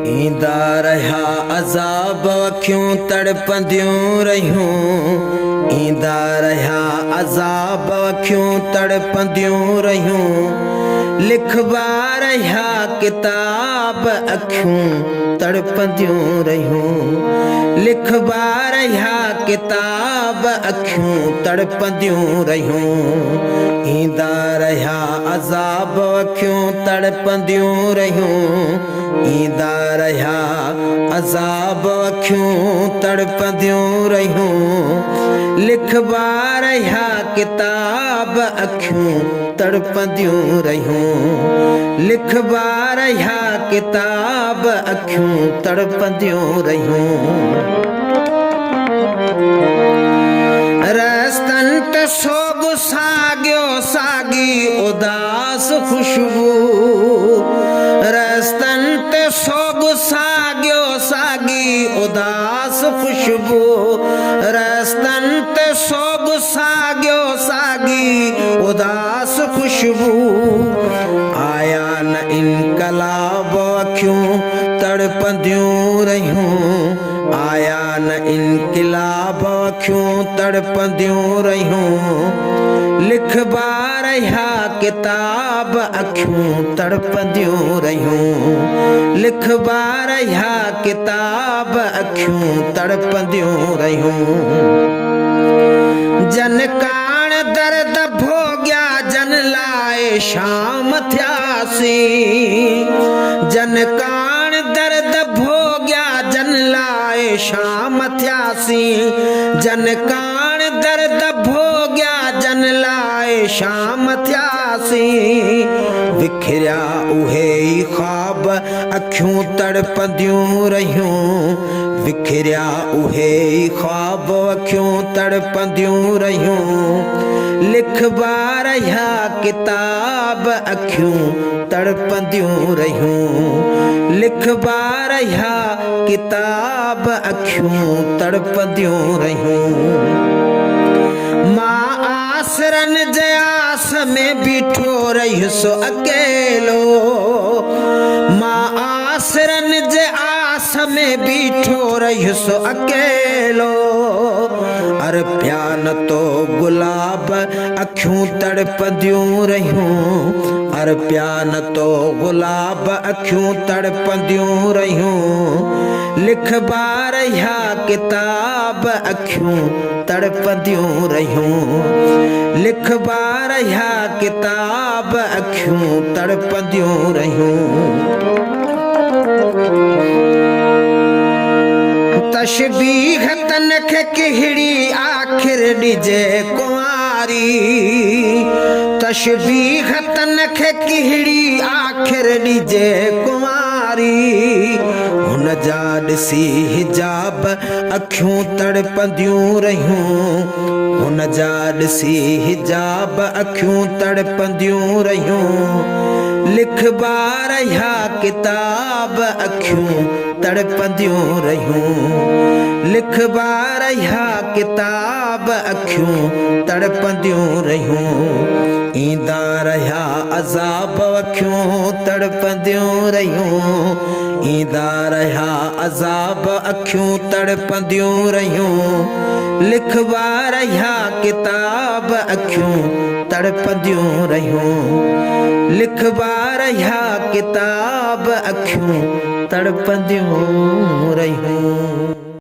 ईंदा रहिया अज़ाब अखियूं तड़पंदियूं रहियूं। ईंदा रहिया अज़ाब अखियूं तड़पंदियूं रहियूं। लिखबा रहिया किताब अखियूं तड़पंदियूं रहियूं। लिखबा रहिया किताब अखियूं तड़पंदियूं रहियूं। ईंदा रहिया अज़ाब अखियूं तड़पंदियूं रहियूं। ईंदा रहिया अज़ाब अखियूं तड़पंदियूं रहियूं। लिखबा रहिया किताब अखियूं तड़पंदियूं रहियूं। लिखबा रहिया किताब अखियूं तड़पंदियूं रहियूं। रस्तन ते सोग सागियो सागी उदास खुशबू। रस्तन ते सोग सागियो सागी उदास खुशबू। रस्तन ते सोग सागियो सागी उदास खुशबू। आया न इनकलाब अखियूं तड़पंदियूं रहियूं। आया न इनकलाब अखियूं तड़पंदियूं रहियूं। लिखबा रहिया किताब अखियूं तड़पंदियूं रहियूं। लिखबा रहिया किताब अखियूं तड़पंदियूं रहियूं। जन कान दर्द भोग्या जन लाए शाम थियासी। जन कान दर्द भोग्या जन लाए शाम थियासी। जन कान दर्द भोग्या जन लाए शाम थियासी। विखरिया उहे ई ख्वाब अखियूं तड़पंदियूं रहियूं। विखरिया उहे ई ख्वाब अखियूं तड़पंदियूं रहियूं। लिखबा रहिया किताब अखियूं तड़पंदियूं रहियूं। लिखबा रहिया किताब अखियूं तड़पंदियूं रहियूं। मां आसरन जे आस में बीठो रहियुसि अकेलो। मां आसरन जे आस में बीठो रहियुसि अकेलो। अर प्यान तो गुलाब अखियूं तड़पंदियूं रहियूं। अर प्यान तो गुलाब अखियूं तड़पंदियूं रहियूं। लिखबा रहिया किताब अखियूं तड़पंदियूं रहियूं। लिखबा रहिया किताब अखियूं तड़पंदियूं रहियूं। तशबीह तन खे किहड़ी आखिर ॾिजे कुंवारी। तशबीह तन खे किहड़ी आखिर ॾिजे कुंवारी। हुन जा ॾिसी हिजाब अखियूं तड़पंदियूं रहियूं। हुन जा ॾिसी हिजाब अखियूं तड़पंदियूं रहियूं। लिखबा रहिया किताब अखियूं तड़पंदियूं रहियूं। लिखबा रहिया किताब अखियूं तड़पंदियूं रहियूं। ईंदा रहिया अज़ाब अखियूं तड़पंदियूं रहियूं। ईंदा रहिया अज़ाब अखियूं तड़पंदियूं रहियूं। लिखबा रहिया किताब अखियूं तड़पंदियूं रहियूं। लिखबा रहिया किताब अखियूं तड़पंदियूं रहियूं।